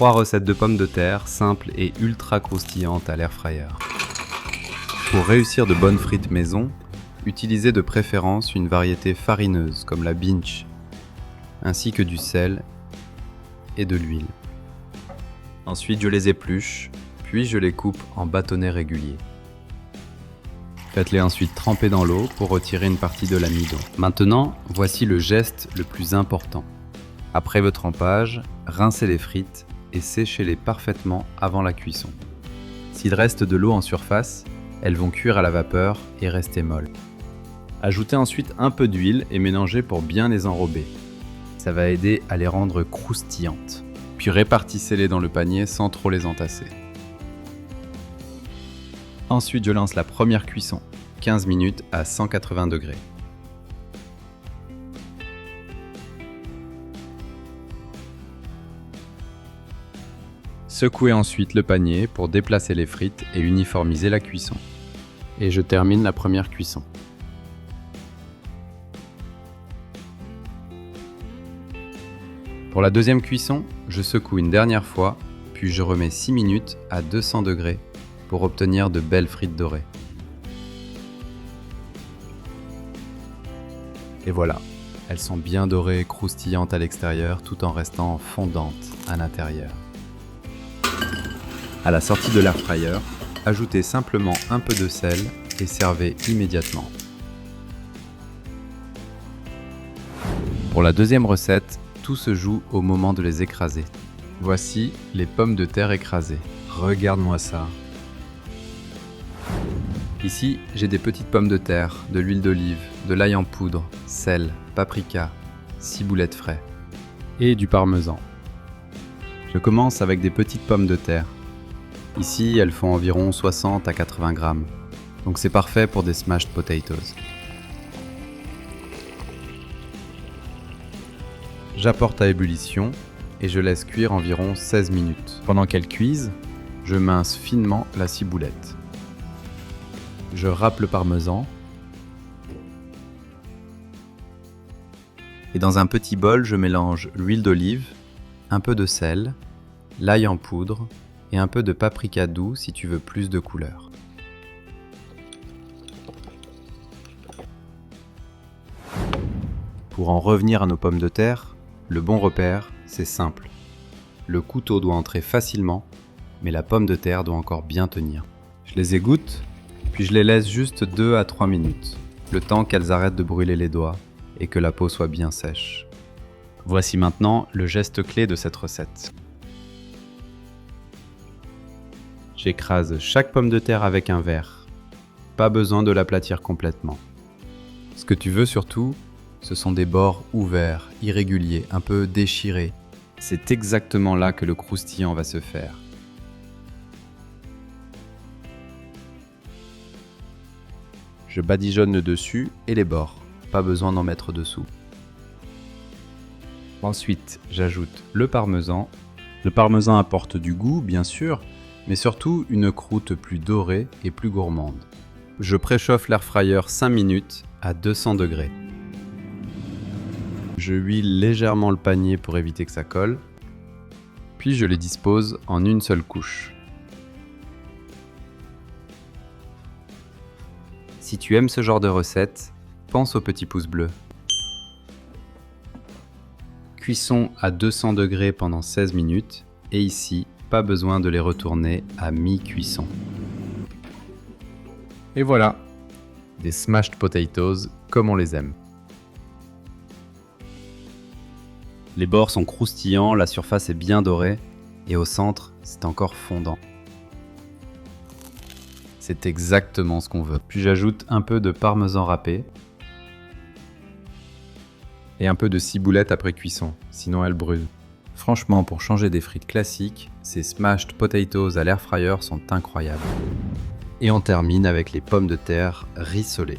3 recettes de pommes de terre simples et ultra croustillantes à l'air fryer. Pour réussir de bonnes frites maison, utilisez de préférence une variété farineuse comme la Binch, ainsi que du sel et de l'huile. Ensuite, je les épluche, puis je les coupe en bâtonnets réguliers. Faites-les ensuite tremper dans l'eau pour retirer une partie de l'amidon. Maintenant, voici le geste le plus important. Après votre trempage, rincez les frites et séchez-les parfaitement avant la cuisson. S'il reste de l'eau en surface, elles vont cuire à la vapeur et rester molles. Ajoutez ensuite un peu d'huile et mélangez pour bien les enrober. Ça va aider à les rendre croustillantes. Puis répartissez-les dans le panier sans trop les entasser. Ensuite, je lance la première cuisson, 15 minutes à 180 degrés. Secouez ensuite le panier pour déplacer les frites et uniformiser la cuisson. Et je termine la première cuisson. Pour la deuxième cuisson, je secoue une dernière fois, puis je remets 6 minutes à 200 degrés pour obtenir de belles frites dorées. Et voilà, elles sont bien dorées et croustillantes à l'extérieur tout en restant fondantes à l'intérieur. À la sortie de l'air fryer, ajoutez simplement un peu de sel et servez immédiatement. Pour la deuxième recette, tout se joue au moment de les écraser. Voici les pommes de terre écrasées. Regarde-moi ça. Ici, j'ai des petites pommes de terre, de l'huile d'olive, de l'ail en poudre, sel, paprika, ciboulette frais et du parmesan. Je commence avec des petites pommes de terre. Ici, elles font environ 60 à 80 grammes, donc c'est parfait pour des smashed potatoes. J'apporte à ébullition et je laisse cuire environ 16 minutes. Pendant qu'elles cuisent, je mince finement la ciboulette. Je râpe le parmesan. Et dans un petit bol, je mélange l'huile d'olive, un peu de sel, l'ail en poudre et un peu de paprika doux si tu veux plus de couleur. Pour en revenir à nos pommes de terre, le bon repère, c'est simple. Le couteau doit entrer facilement, mais la pomme de terre doit encore bien tenir. Je les égoutte, puis je les laisse juste 2 à 3 minutes, le temps qu'elles arrêtent de brûler les doigts et que la peau soit bien sèche. Voici maintenant le geste clé de cette recette. J'écrase chaque pomme de terre avec un verre. Pas besoin de l'aplatir complètement. Ce que tu veux surtout, ce sont des bords ouverts, irréguliers, un peu déchirés. C'est exactement là que le croustillant va se faire. Je badigeonne le dessus et les bords, pas besoin d'en mettre dessous. Ensuite, j'ajoute le parmesan. Le parmesan apporte du goût, bien sûr, mais surtout une croûte plus dorée et plus gourmande. Je préchauffe l'air fryer 5 minutes à 200 degrés. Je huile légèrement le panier pour éviter que ça colle, puis je les dispose en une seule couche. Si tu aimes ce genre de recette, pense au petit pouce bleu. Cuisson à 200 degrés pendant 16 minutes, et ici, pas besoin de les retourner à mi-cuisson. Et voilà, des smashed potatoes comme on les aime. Les bords sont croustillants, la surface est bien dorée, et au centre, c'est encore fondant. C'est exactement ce qu'on veut. Puis j'ajoute un peu de parmesan râpé et un peu de ciboulette après cuisson, sinon elle brûle. Franchement, pour changer des frites classiques, ces smashed potatoes à l'air fryer sont incroyables. Et on termine avec les pommes de terre rissolées.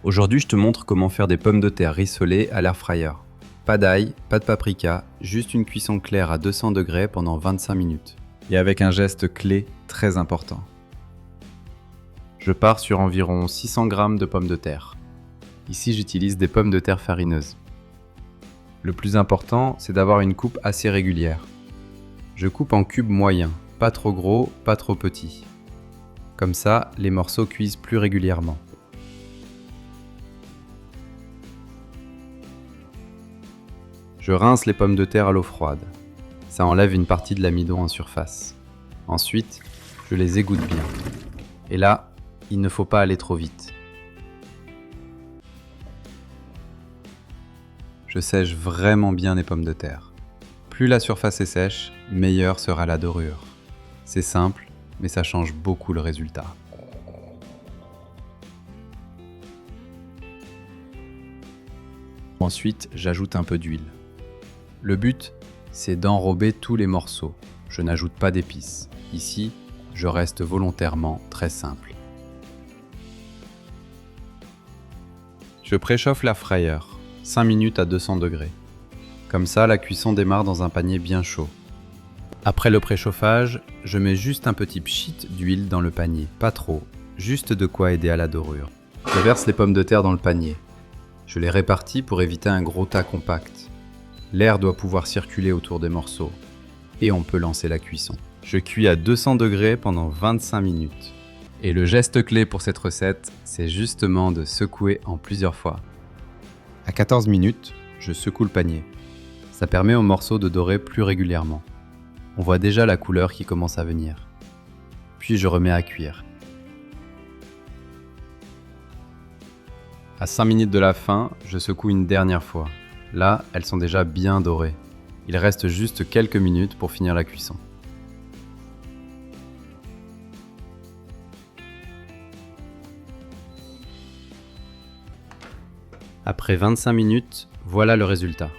Aujourd'hui, je te montre comment faire des pommes de terre rissolées à l'air fryer. Pas d'ail, pas de paprika, juste une cuisson claire à 200 degrés pendant 25 minutes. Et avec un geste clé très important. Je pars sur environ 600 g de pommes de terre. Ici, j'utilise des pommes de terre farineuses. Le plus important, c'est d'avoir une coupe assez régulière. Je coupe en cubes moyens, pas trop gros, pas trop petits. Comme ça, les morceaux cuisent plus régulièrement. Je rince les pommes de terre à l'eau froide. Ça enlève une partie de l'amidon en surface. Ensuite, je les égoutte bien. Et là, il ne faut pas aller trop vite. Je sèche vraiment bien les pommes de terre. Plus la surface est sèche, meilleure sera la dorure. C'est simple, mais ça change beaucoup le résultat. Ensuite, j'ajoute un peu d'huile. Le but, c'est d'enrober tous les morceaux. Je n'ajoute pas d'épices. Ici, je reste volontairement très simple. Je préchauffe l'air fryer, 5 minutes à 200 degrés. Comme ça, la cuisson démarre dans un panier bien chaud. Après le préchauffage, je mets juste un petit pchit d'huile dans le panier, pas trop, juste de quoi aider à la dorure. Je verse les pommes de terre dans le panier. Je les répartis pour éviter un gros tas compact. L'air doit pouvoir circuler autour des morceaux. Et on peut lancer la cuisson. Je cuis à 200 degrés pendant 25 minutes. Et le geste clé pour cette recette, c'est justement de secouer en plusieurs fois. À 14 minutes, je secoue le panier. Ça permet aux morceaux de dorer plus régulièrement. On voit déjà la couleur qui commence à venir. Puis je remets à cuire. À 5 minutes de la fin, je secoue une dernière fois. Là, elles sont déjà bien dorées. Il reste juste quelques minutes pour finir la cuisson. Après 25 minutes, voilà le résultat.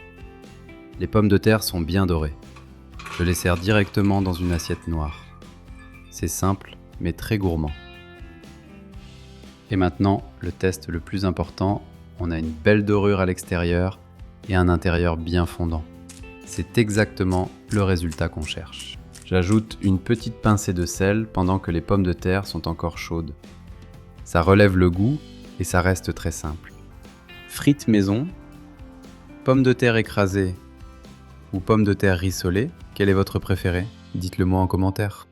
Les pommes de terre sont bien dorées. Je les sers directement dans une assiette noire. C'est simple, mais très gourmand. Et maintenant, le test le plus important, on a une belle dorure à l'extérieur et un intérieur bien fondant. C'est exactement le résultat qu'on cherche. J'ajoute une petite pincée de sel pendant que les pommes de terre sont encore chaudes. Ça relève le goût et ça reste très simple. Frites maison, pommes de terre écrasées ou pommes de terre rissolées, quel est votre préféré? Dites-le moi en commentaire.